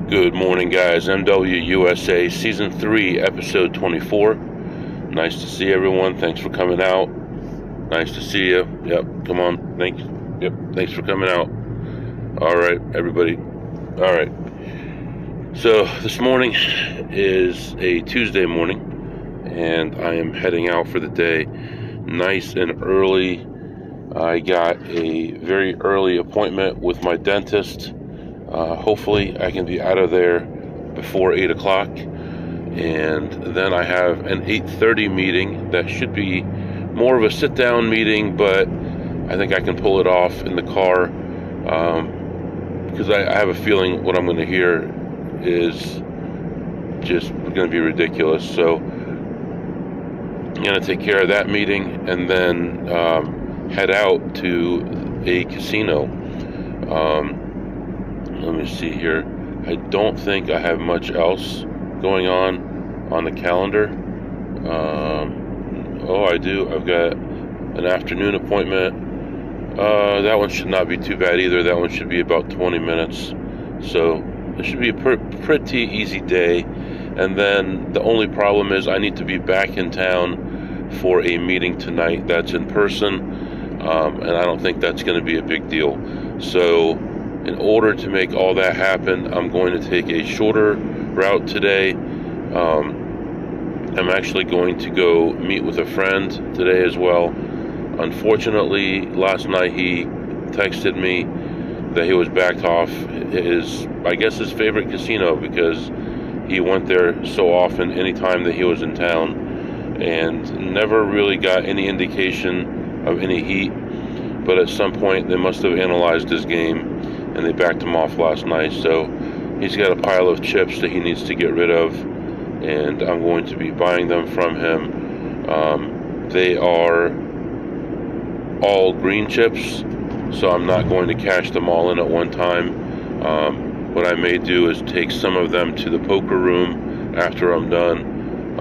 Good morning, guys. MWUSA Season 3, Episode 24. Nice to see everyone. Thanks for coming out. Nice to see you. Yep, come on. Thanks. Yep, thanks for coming out. All right, everybody. All right. So, this morning is a Tuesday morning, and I am heading out for the day nice and early. I got a very early appointment with my dentist. Hopefully I can be out of there before 8 o'clock, and then I have an 8:30 meeting that should be more of a sit-down meeting, but I think I can pull it off in the car, because I have a feeling what I'm going to hear is just going to be ridiculous. So I'm going to take care of that meeting and then head out to a casino. Let me see here. I don't think I have much else going on the calendar. Oh, I do. I've got an afternoon appointment. That one should not be too bad either. That one should be about 20 minutes. So it should be a pretty easy day. And then the only problem is I need to be back in town for a meeting tonight that's in person. And I don't think that's going to be a big deal. So in order to make all that happen, I'm going to take a shorter route today. I'm actually going to go meet with a friend today as well. Unfortunately, last night he texted me that he was backed off his favorite casino, because he went there so often anytime that he was in town, and never really got any indication of any heat. But at some point they must have analyzed his game and they backed him off last night. So he's got a pile of chips that he needs to get rid of, and I'm going to be buying them from him. They are all green chips, so I'm not going to cash them all in at one time. What I may do is take some of them to the poker room after I'm done.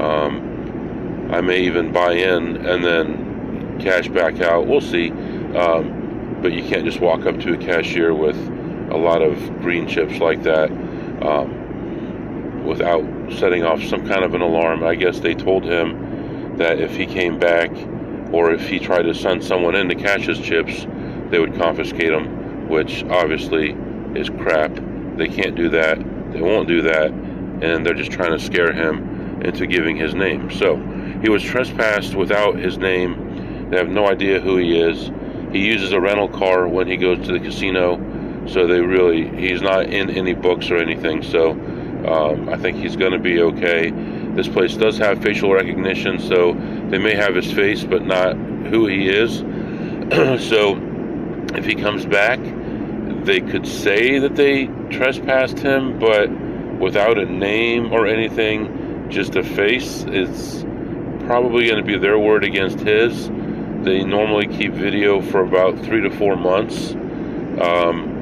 I may even buy in and then cash back out. We'll see. But you can't just walk up to a cashier with a lot of green chips like that without setting off some kind of an alarm. I guess they told him that if he came back, or if he tried to send someone in to cash his chips, they would confiscate them, which obviously is crap. They can't do that. They won't do that, and they're just trying to scare him into giving his name. So he was trespassed without his name. They have no idea who he is. He uses a rental car when he goes to the casino, so he's not in any books or anything. So I think he's going to be okay. This place does have facial recognition, so they may have his face but not who he is. So if he comes back, they could say that they trespassed him, but without a name or anything, just a face, it's probably going to be their word against his. They normally keep video for about 3 to 4 months.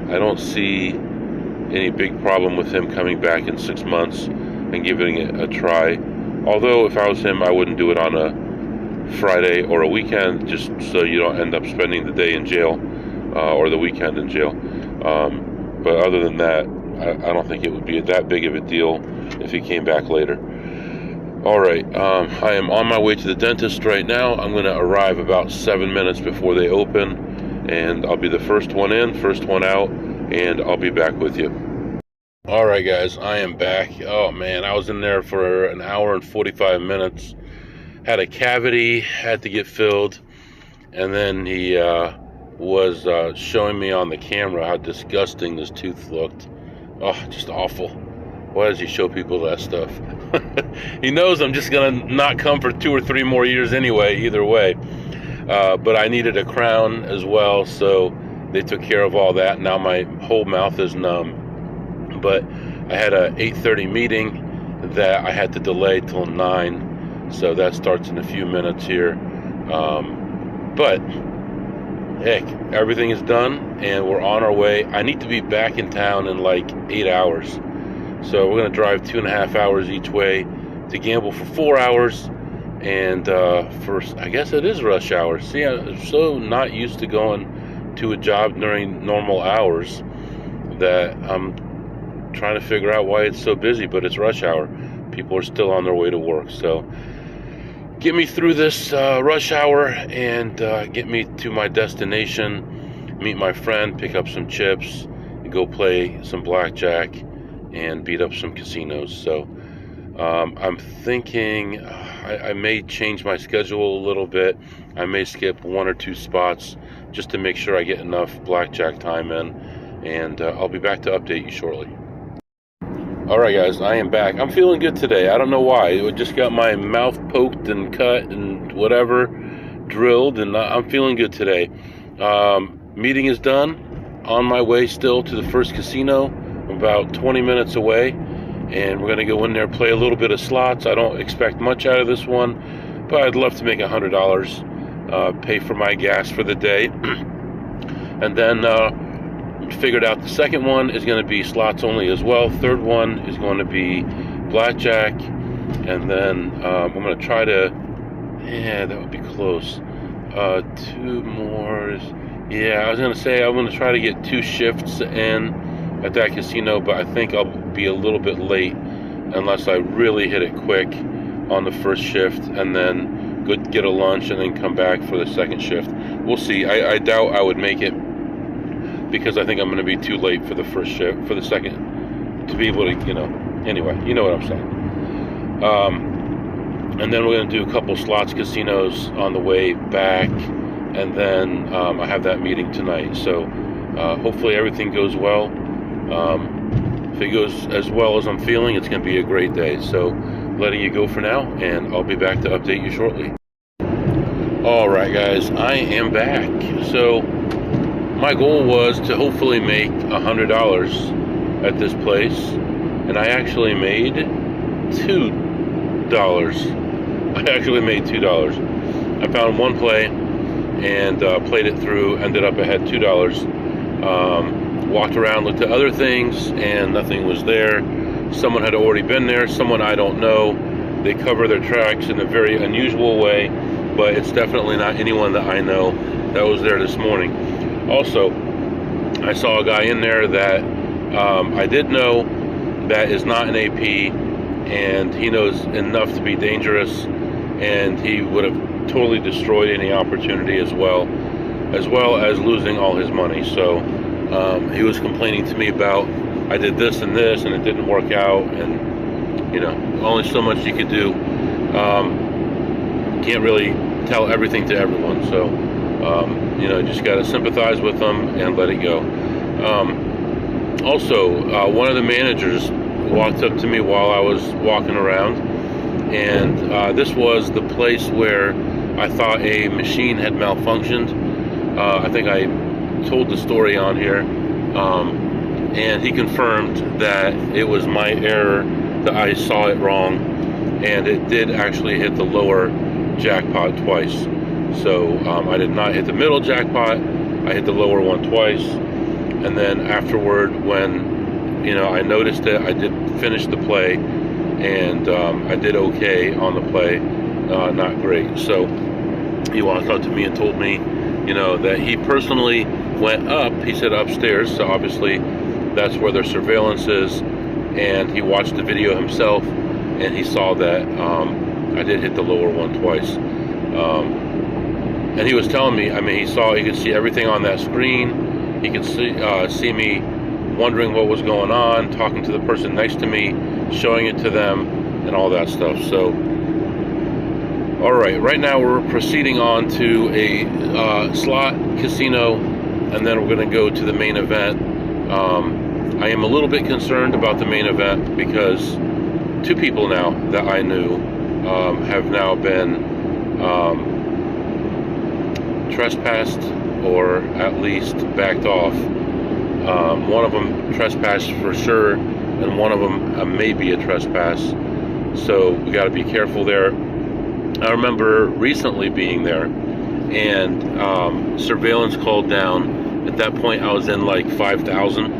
I don't see any big problem with him coming back in 6 months and giving it a try. Although if I was him, I wouldn't do it on a Friday or a weekend, just so you don't end up spending the day in jail or the weekend in jail. But other than that, I don't think it would be that big of a deal if he came back later. All right, I am on my way to the dentist right now. I'm going to arrive about 7 minutes before they open, and I'll be the first one in, first one out, and I'll be back with you. All right, guys, I am back. Oh, man, I was in there for an hour and 45 minutes. Had a cavity, had to get filled, and then he was showing me on the camera how disgusting this tooth looked. Oh, just awful. Why does he show people that stuff? He knows I'm just going to not come for 2 or 3 more years anyway, either way. But I needed a crown as well, so they took care of all that. Now my whole mouth is numb. But I had a 8:30 meeting that I had to delay till 9, so that starts in a few minutes here. But heck, everything is done, and we're on our way. I need to be back in town in like 8 hours. So we're going to drive 2.5 hours each way to gamble for 4 hours. And I guess it is rush hour. See, I'm so not used to going to a job during normal hours that I'm trying to figure out why it's so busy, but it's rush hour. People are still on their way to work. So get me through this rush hour and get me to my destination, meet my friend, pick up some chips, and go play some blackjack and beat up some casinos. So I'm thinking I may change my schedule a little bit. I may skip 1 or 2 spots just to make sure I get enough blackjack time in, and I'll be back to update you shortly. Alright guys, I am back. I'm feeling good today. I don't know why. I just got my mouth poked and cut and whatever, drilled, and I'm feeling good today. Meeting is done. On my way still to the first casino. I'm about 20 minutes away, and we're going to go in there, play a little bit of slots. I don't expect much out of this one, but I'd love to make $100, pay for my gas for the day. And then figured out the second one is going to be slots only as well. Third one is going to be blackjack, and then I'm going to try to, that would be close. 2 more. Yeah, I was going to say I'm going to try to get 2 shifts in at that casino, but I think I'll be a little bit late unless I really hit it quick on the first shift, and then go get a lunch and then come back for the second shift. We'll see. I doubt I would make it, because I think I'm going to be too late for the first shift, for the second, to be able to, anyway, you know what I'm saying. And then we're going to do a couple slots casinos on the way back, and then I have that meeting tonight. So hopefully everything goes well. If it goes as well as I'm feeling, it's going to be a great day. So letting you go for now, and I'll be back to update you shortly. Alright guys, I am back. So my goal was to hopefully make $100 at this place, and I actually made $2. I actually made $2. I found one play and played it through, ended up ahead $2. Walked around, looked at other things, and nothing was there. Someone had already been there, someone I don't know. They cover their tracks in a very unusual way, but it's definitely not anyone that I know that was there this morning. Also, I saw a guy in there that I did know that is not an AP, and he knows enough to be dangerous, and he would have totally destroyed any opportunity as well as losing all his money. So he was complaining to me about, I did this and this and it didn't work out, and only so much you could do. Can't really tell everything to everyone, so just got to sympathize with them and let it go. Also, one of the managers walked up to me while I was walking around, and this was the place where I thought a machine had malfunctioned. I think I told the story on here, and he confirmed that it was my error, that I saw it wrong, and it did actually hit the lower jackpot twice. So I did not hit the middle jackpot, I hit the lower one twice, and then afterward, when I noticed it, I did finish the play, and I did okay on the play, not great. So he walked up to me and told me that he personally went up, he said upstairs, so obviously that's where their surveillance is, and he watched the video himself, and he saw that I did hit the lower one twice. And he was telling me, he could see everything on that screen. He could see me wondering what was going on, talking to the person next to me, showing it to them, and all that stuff. So alright, right now we're proceeding on to a slot casino, and then we're going to go to the main event. I am a little bit concerned about the main event because 2 people now that I knew have now been trespassed, or at least backed off. One of them trespassed for sure, and one of them may be a trespass. So we got to be careful there. I remember recently being there, and surveillance called down. At that point, I was in like 5,000,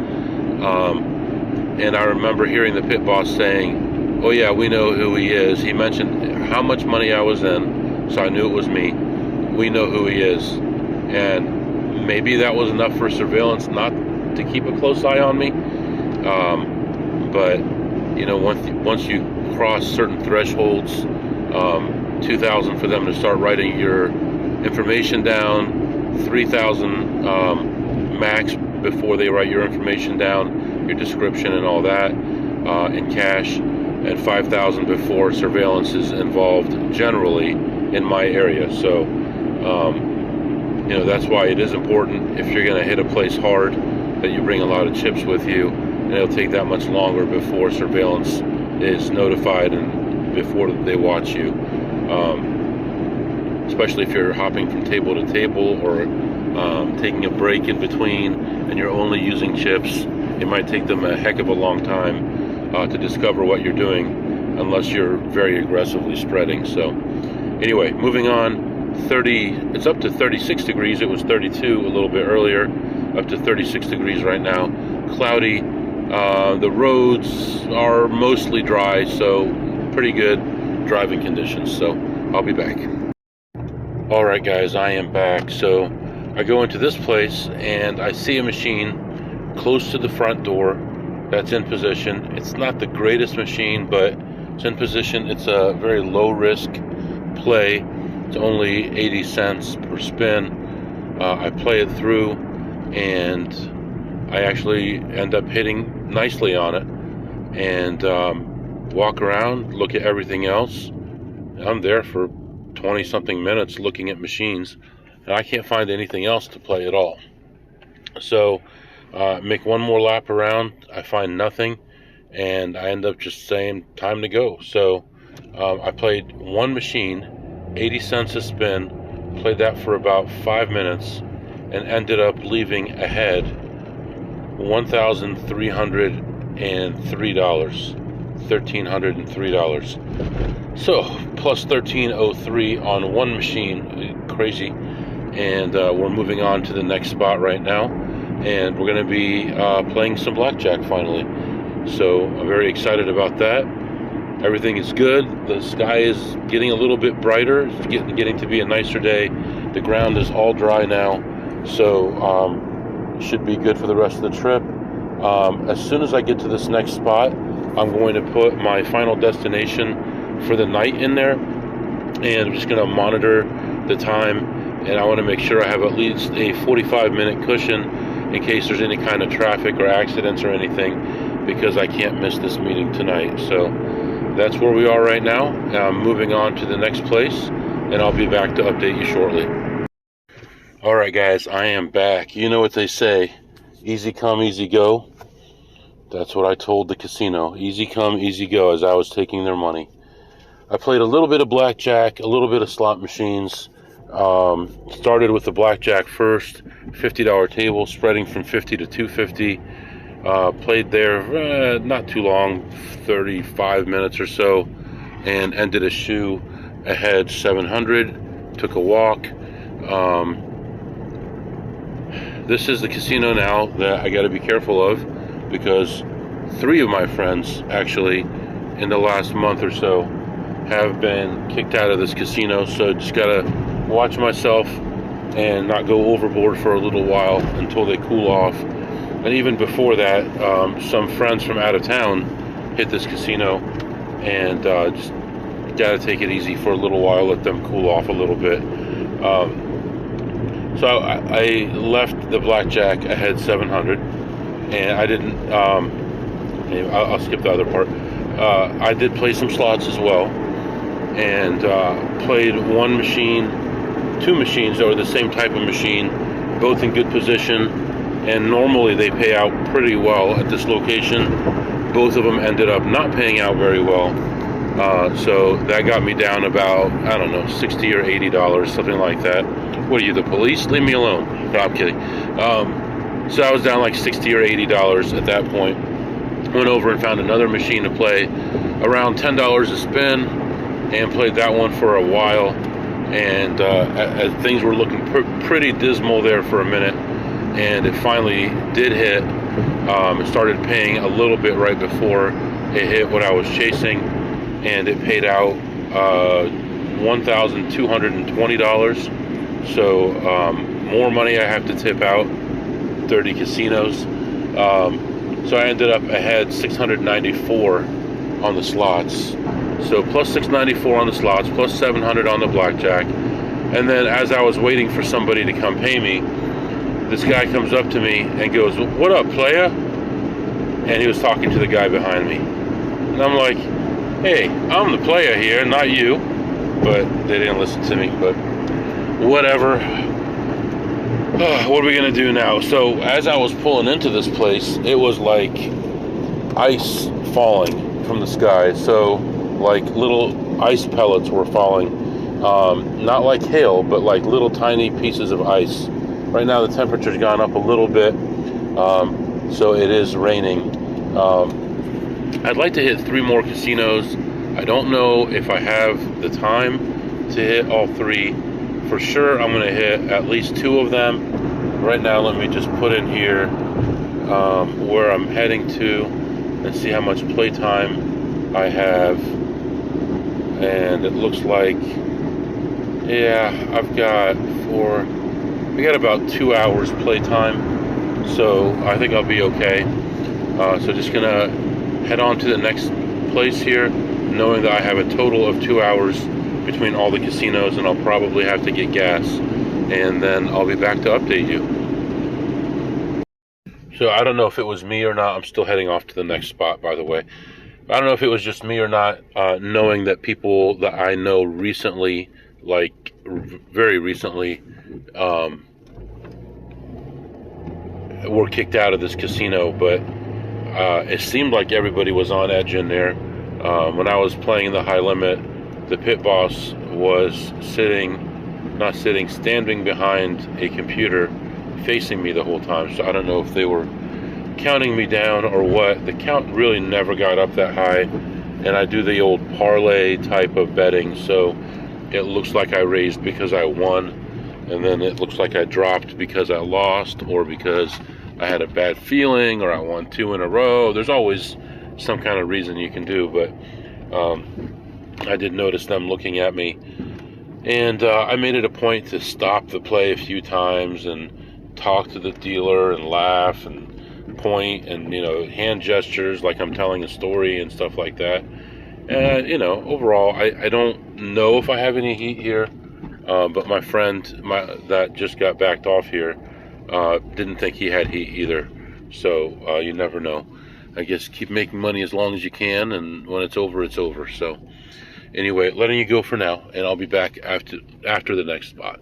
and I remember hearing the pit boss saying, "Oh yeah, we know who he is." He mentioned how much money I was in, so I knew it was me. We know who he is, and maybe that was enough for surveillance not to keep a close eye on me. but once you cross certain thresholds, 2,000 for them to start writing your information down, 3,000 max before they write your information down, your description and all that, in cash, and 5,000 before surveillance is involved generally in my area. So that's why it is important, if you're going to hit a place hard, that you bring a lot of chips with you, and it'll take that much longer before surveillance is notified and before they watch you. Especially if you're hopping from table to table, or taking a break in between and you're only using chips, it might take them a heck of a long time to discover what you're doing, unless you're very aggressively spreading. So anyway, moving on. It's up to 36 degrees. It was 32 a little bit earlier, up to 36 degrees right now. Cloudy. The roads are mostly dry, so pretty good driving conditions. So I'll be back. Alright guys, I am back. So I go into this place and I see a machine close to the front door that's in position. It's not the greatest machine, but it's in position. It's a very low risk play. It's only 80 cents per spin. I play it through and I actually end up hitting nicely on it, and walk around, look at everything else. I'm there for 20 something minutes looking at machines, and I can't find anything else to play at all. So make one more lap around, I find nothing, and I end up just saying time to go. So I played one machine, 80 cents a spin, played that for about 5 minutes, and ended up leaving ahead $1,303. So plus 1303 on one machine, crazy. And we're moving on to the next spot right now, and we're going to be playing some blackjack finally. So I'm very excited about that. Everything is good. The sky is getting a little bit brighter. It's getting to be a nicer day. The ground is all dry now, so should be good for the rest of the trip. As soon as I get to this next spot, I'm going to put my final destination for the night in there, and I'm just going to monitor the time, and I want to make sure I have at least a 45-minute cushion in case there's any kind of traffic or accidents or anything, because I can't miss this meeting tonight. So that's where we are right now. I'm moving on to the next place, and I'll be back to update you shortly. Alright guys, I am back. You know what they say, easy come, easy go. That's what I told the casino. Easy come, easy go, as I was taking their money. I played a little bit of blackjack, a little bit of slot machines. Started with the blackjack first, $50 table, spreading from 50 to 250. Played there not too long, 35 minutes or so, and ended a shoe ahead 700. Took a walk. This is the casino now that I got to be careful of, because 3 of my friends actually in the last month or so have been kicked out of this casino. So just gotta watch myself and not go overboard for a little while until they cool off. And even before that, some friends from out of town hit this casino, and just gotta take it easy for a little while, let them cool off a little bit. So I left the blackjack ahead 700, and I didn't, I'll skip the other part. I did play some slots as well, and played one machine, 2 machines that were the same type of machine, both in good position, and normally they pay out pretty well at this location. Both of them ended up not paying out very well, so that got me down about, I don't know, $60 or $80, something like that. What are you, the police? Leave me alone. No, I'm kidding. So I was down like $60 or $80 at that point. Went over and found another machine to play, around $10 a spin, and played that one for a while. And things were looking pretty dismal there for a minute, and it finally did hit. It started paying a little bit right before it hit what I was chasing, and it paid out $1,220. So more money I have to tip out, 30 casinos. So I ended up ahead 694 on the slots. So plus 694 on the slots, plus 700 on the blackjack. And then as I was waiting for somebody to come pay me, this guy comes up to me and goes, "What up, playa?" And he was talking to the guy behind me. And I'm like, "Hey, I'm the player here, not you." But they didn't listen to me, but whatever. What are we gonna do now? So as I was pulling into this place, it was like ice falling from the sky. So like little ice pellets were falling. Not like hail, but like little tiny pieces of ice. Right now the temperature's gone up a little bit, so it is raining. I'd like to hit 3 more casinos. I don't know if I have the time to hit all 3. For sure, I'm going to hit at least 2 of them. Right now, let me just put in here where I'm heading to and see how much playtime I have. And it looks like, yeah, I've got about 2 hours playtime. So I think I'll be okay. So just going to head on to the next place here, knowing that I have a total of 2 hours between all the casinos, and I'll probably have to get gas, and then I'll be back to update you. So I don't know if it was me or not. I'm still heading off to the next spot, by the way. I don't know if it was just me or not, knowing that people that I know recently, like very recently, were kicked out of this casino, but it seemed like everybody was on edge in there. When I was playing the high limit, the pit boss was standing behind a computer facing me the whole time. So I don't know if they were counting me down or what. The count really never got up that high, and I do the old parlay type of betting, so it looks like I raised because I won, and then it looks like I dropped because I lost, or because I had a bad feeling, or I won 2 in a row. There's always some kind of reason you can do, but I did notice them looking at me, and I made it a point to stop the play a few times and talk to the dealer and laugh and point and, hand gestures like I'm telling a story and stuff like that. And, overall, I don't know if I have any heat here, but my friend that just got backed off here didn't think he had heat either. So you never know. I guess keep making money as long as you can, and when it's over, it's over. So anyway, letting you go for now, and I'll be back after the next spot.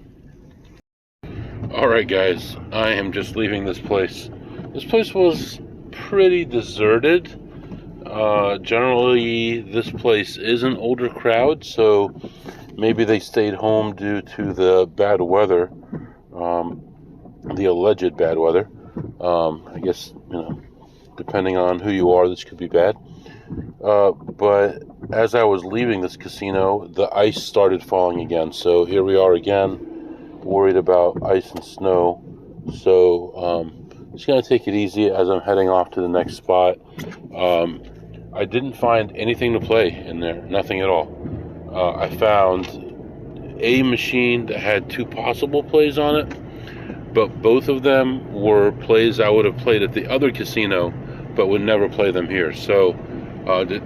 Alright guys, I am just leaving this place. This place was pretty deserted. Generally, this place is an older crowd, so maybe they stayed home due to the bad weather, the alleged bad weather. I guess, depending on who you are, this could be bad. But as I was leaving this casino, the ice started falling again. So here we are again, worried about ice and snow. So just going to take it easy as I'm heading off to the next spot. I didn't find anything to play in there, nothing at all. I found a machine that had 2 possible plays on it, but both of them were plays I would have played at the other casino, but would never play them here. So,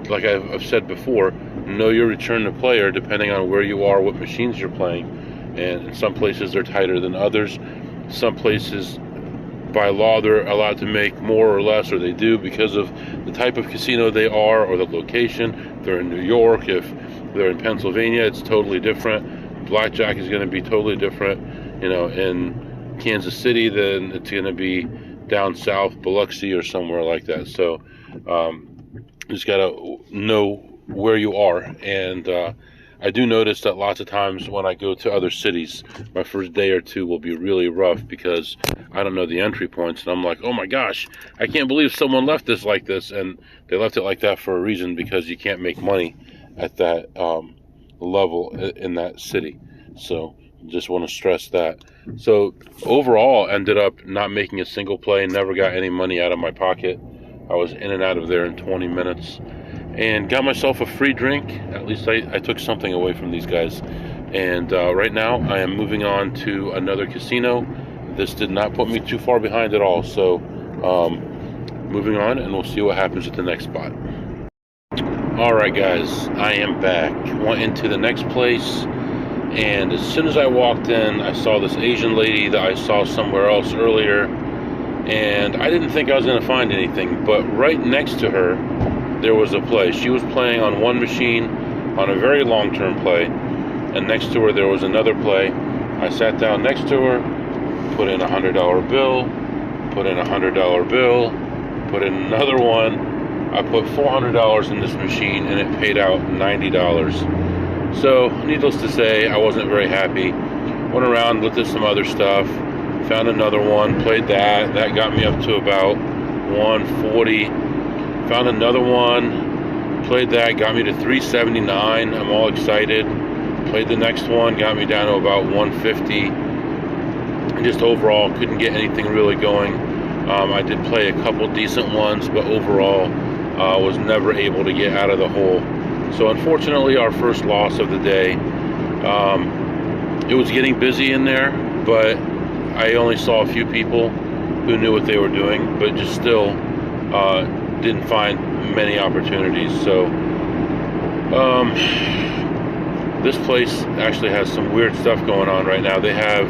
like I've said before, know your return to player depending on where you are, what machines you're playing. And in some places they're tighter than others. Some places, by law, they're allowed to make more or less, or they do because of the type of casino they are or the location. If they're in New York, if they're in Pennsylvania, it's totally different. Blackjack is going to be totally different. In Kansas City, then it's going to be down south, Biloxi or somewhere like that. So just got to know where you are. And I do notice that lots of times when I go to other cities, my first day or 2 will be really rough because I don't know the entry points, and I'm like, oh my gosh, I can't believe someone left this like this. And they left it like that for a reason, because you can't make money at that level in that city. So just want to stress that. So overall, ended up not making a single play, never got any money out of my pocket. I was in and out of there in 20 minutes and got myself a free drink. At least I took something away from these guys. And right now I am moving on to another casino. This did not put me too far behind at all. So moving on, and we'll see what happens at the next spot. Alright guys, I am back. Went into the next place, and as soon as I walked in, I saw this Asian lady that I saw somewhere else earlier, and I didn't think I was going to find anything, but right next to her, there was a play. She was playing on one machine on a very long-term play, and next to her there was another play. I sat down next to her, put in a $100 bill, put in a $100 bill, put in another one. I put $400 in this machine, and it paid out $90. So, needless to say, I wasn't very happy. Went around, looked at some other stuff, found another one, played that. That got me up to about 140. Found another one, played that, got me to 379. I'm all excited. Played the next one, got me down to about 150. And just overall, couldn't get anything really going. I did play a couple decent ones, but overall, was never able to get out of the hole. So unfortunately, our first loss of the day. It was getting busy in there, but I only saw a few people who knew what they were doing, but just still didn't find many opportunities. So this place actually has some weird stuff going on right now. They have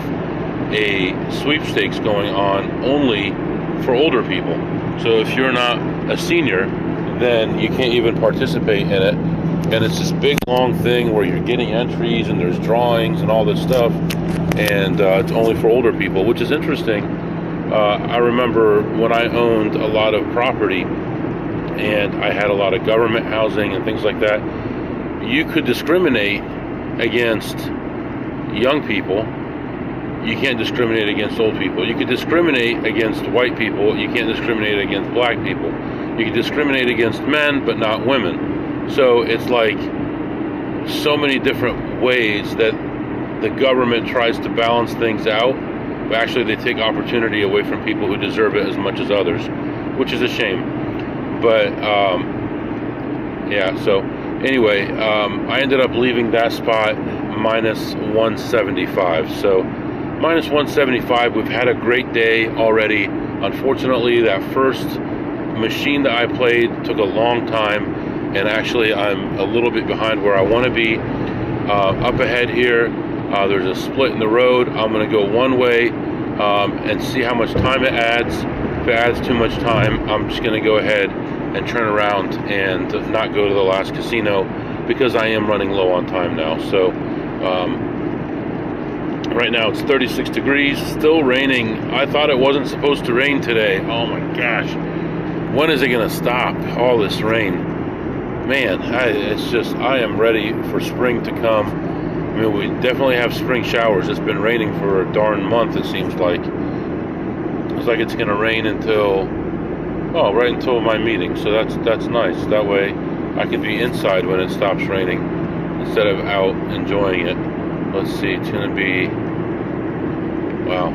a sweepstakes going on only for older people. So if you're not a senior, then you can't even participate in it. And it's this big long thing where you're getting entries and there's drawings and all this stuff, and it's only for older people, which is interesting. I remember when I owned a lot of property and I had a lot of government housing and things like that, you could discriminate against young people. You can't discriminate against old people. You could discriminate against white people. You can't discriminate against black people. You can discriminate against men, but not women. So it's like so many different ways that the government tries to balance things out, but actually they take opportunity away from people who deserve it as much as others, which is a shame. But yeah, so anyway, I ended up leaving that spot minus 175. So minus 175, we've had a great day already. Unfortunately, that first machine that I played took a long time, and actually I'm a little bit behind where I want to be. Up ahead here, there's a split in the road. I'm going to go one way and see how much time it adds. If it adds too much time, I'm just going to go ahead and turn around and not go to the last casino, because I am running low on time now. So right now it's 36 degrees, still raining. I thought it wasn't supposed to rain today. Oh my gosh. When is it going to stop, all this rain? Man, I am ready for spring to come. I mean, we definitely have spring showers. It's been raining for a darn month, it seems like. It's like it's going to rain until, right until my meeting. So that's nice. That way I can be inside when it stops raining instead of out enjoying it. Let's see, it's going to be, wow.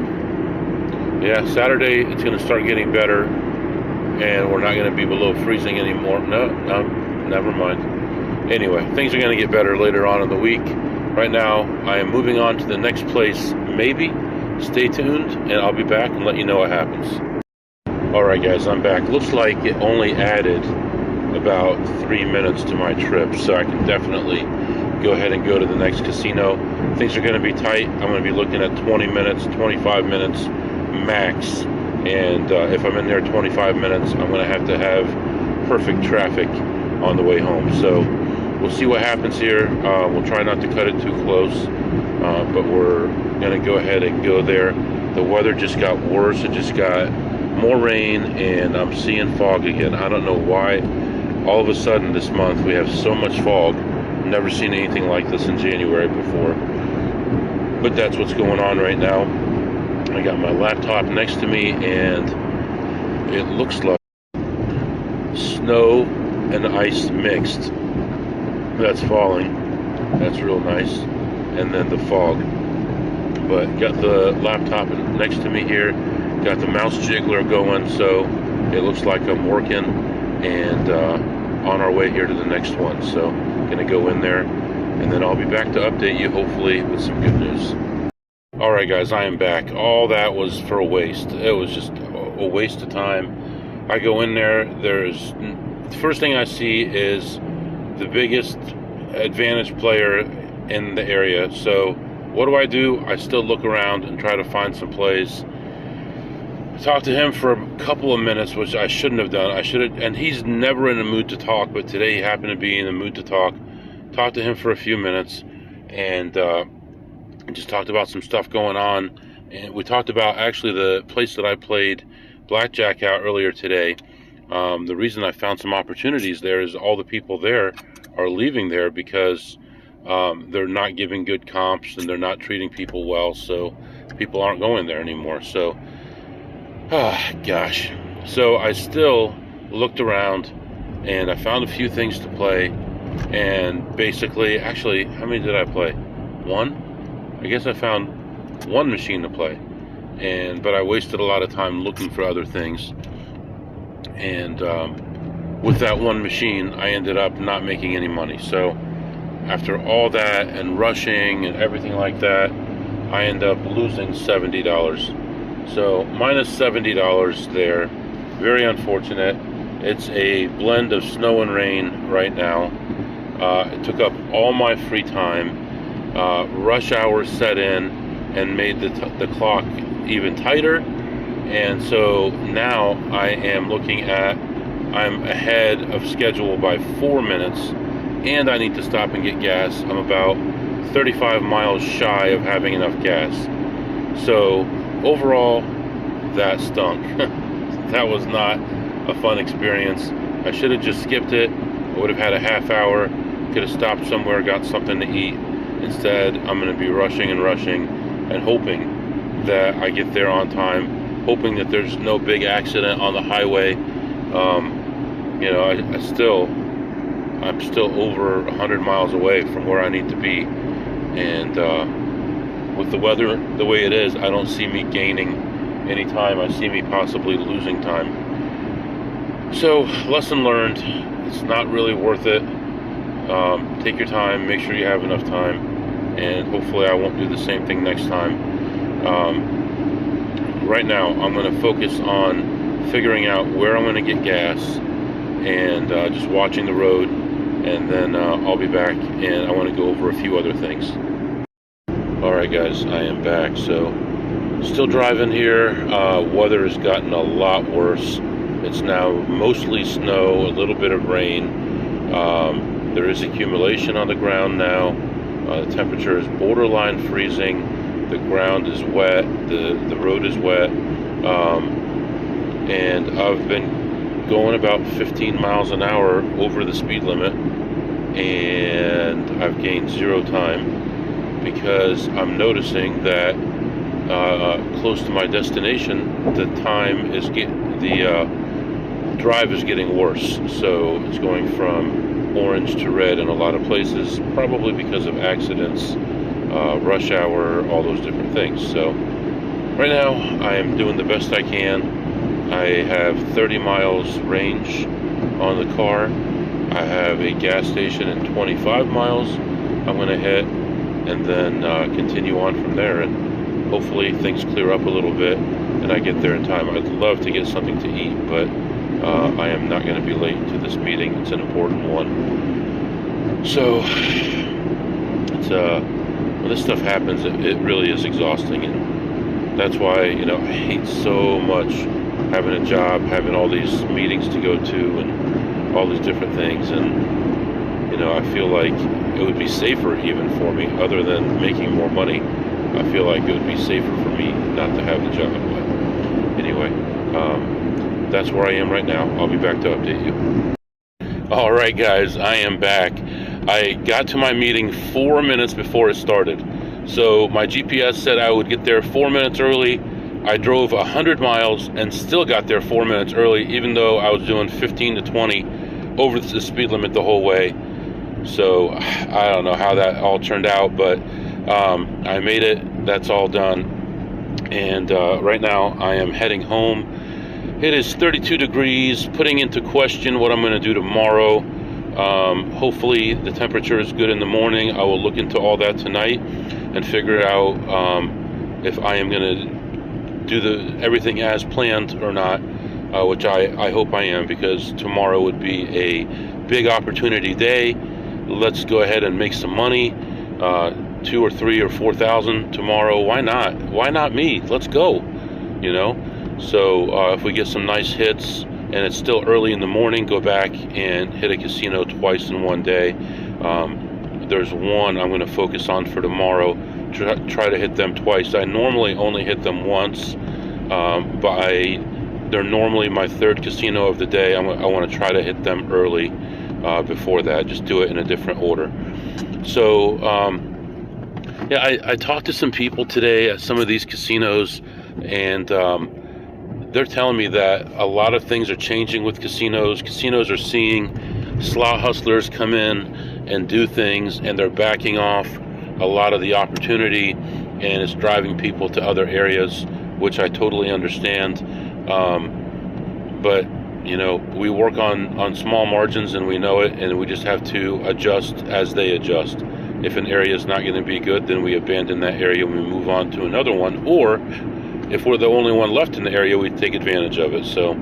Yeah, Saturday it's going to start getting better, and we're not going to be below freezing anymore. No, never mind. Anyway, things are going to get better later on in the week. Right now, I am moving on to the next place, maybe. Stay tuned, and I'll be back and let you know what happens. Alright guys, I'm back. Looks like it only added about 3 minutes to my trip, so I can definitely go ahead and go to the next casino. Things are going to be tight. I'm going to be looking at 20 minutes, 25 minutes max. And if I'm in there 25 minutes, I'm going to have perfect traffic on the way home. So we'll see what happens here. We'll try not to cut it too close, but we're going to go ahead and go there. The weather just got worse. It just got more rain, and I'm seeing fog again. I don't know why all of a sudden this month we have so much fog. Never seen anything like this in January before, but that's what's going on right now. I got my laptop next to me, and it looks like snow and ice mixed. That's falling. That's real nice. And then the fog. But got the laptop next to me here. Got the mouse jiggler going, so it looks like I'm working, and on our way here to the next one. So gonna go in there, and then I'll be back to update you, hopefully with some good news. Alright guys, I am back. All that was for a waste. It was just a waste of time. I go in there, the first thing I see is the biggest advantage player in the area. So what do? I still look around and try to find some plays. Talked to him for a couple of minutes, which I shouldn't have done. And he's never in the mood to talk, but today he happened to be in the mood to talk. Talked to him for a few minutes, and just talked about some stuff going on. And we talked about actually the place that I played Blackjack out earlier today. The reason I found some opportunities there is all the people there are leaving there because they're not giving good comps and they're not treating people well, so people aren't going there anymore. So, gosh. So I still looked around and I found a few things to play, and basically, actually, how many did I play? One? I guess I found one machine to play, but I wasted a lot of time looking for other things. And with that one machine, I ended up not making any money. So after all that and rushing and everything like that, I end up losing $70. So minus $70 there. Very unfortunate. It's a blend of snow and rain right now. It took up all my free time. Rush hour set in and made the clock even tighter. And so now I am looking at, I'm ahead of schedule by 4 minutes, and I need to stop and get gas. I'm about 35 miles shy of having enough gas. So overall, that stunk. That was not a fun experience. I should have just skipped it. I would have had a half hour, could have stopped somewhere, got something to eat. Instead, I'm going to be rushing and hoping that I get there on time, hoping that there's no big accident on the highway. You know, I'm still over 100 miles away from where I need to be, and with the weather the way it is, I don't see me gaining any time. I see me possibly losing time. So, lesson learned, it's not really worth it. Take your time, make sure you have enough time, and hopefully I won't do the same thing next time. Right now, I'm going to focus on figuring out where I'm going to get gas and just watching the road, and then I'll be back and I want to go over a few other things. Alright guys, I am back. So still driving here. Weather has gotten a lot worse. It's now mostly snow, a little bit of rain. There is accumulation on the ground now. The temperature is borderline freezing. The ground is wet. The road is wet. And I've been going about 15 miles an hour over the speed limit, and I've gained 0 time because I'm noticing that close to my destination, the drive is getting worse. So it's going from orange to red in a lot of places, probably because of accidents, rush hour, all those different things. So right now I am doing the best I can. I have 30 miles range on the car. I have a gas station in 25 miles I'm going to hit, and then continue on from there, and hopefully things clear up a little bit and I get there in time. I'd love to get something to eat, but I am not going to be late to this meeting. It's an important one. So it's when this stuff happens, it really is exhausting, and that's why, you know, I hate so much having a job, having all these meetings to go to and all these different things. And you know, I feel like it would be safer even for me, other than making more money. I feel like it would be safer for me not to have the job. But anyway, that's where I am right now. I'll be back to update you. Alright guys, I am back. I got to my meeting 4 minutes before it started. So my GPS said I would get there 4 minutes early. I drove 100 miles and still got there 4 minutes early, even though I was doing 15 to 20 over the speed limit the whole way. So I don't know how that all turned out, but I made it. That's all done. And right now I am heading home. It is 32 degrees, putting into question what I'm going to do tomorrow. Hopefully the temperature is good in the morning. I will look into all that tonight and figure out if I am going to do everything as planned or not. which I hope I am, because tomorrow would be a big opportunity day. Let's go ahead and make some money. 2 or 3 or 4,000 tomorrow. Why not? Why not me? Let's go. So if we get some nice hits and it's still early in the morning, go back and hit a casino twice in one day. There's one I'm going to focus on for tomorrow. Try to hit them twice. I normally only hit them once, but they're normally my third casino of the day. I want to try to hit them early before that. Just do it in a different order. So yeah, I talked to some people today at some of these casinos, and they're telling me that a lot of things are changing with casinos. Casinos are seeing slot hustlers come in and do things, and they're backing off a lot of the opportunity, and it's driving people to other areas, which I totally understand. But we work on small margins, and we know it, and we just have to adjust as they adjust. If an area is not going to be good, then we abandon that area and we move on to another one. Or if we're the only one left in the area, we take advantage of it. So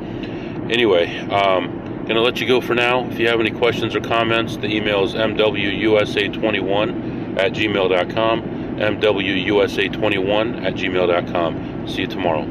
anyway, going to let you go for now. If you have any questions or comments, the email is mwusa21@gmail.com, mwusa21@gmail.com. See you tomorrow.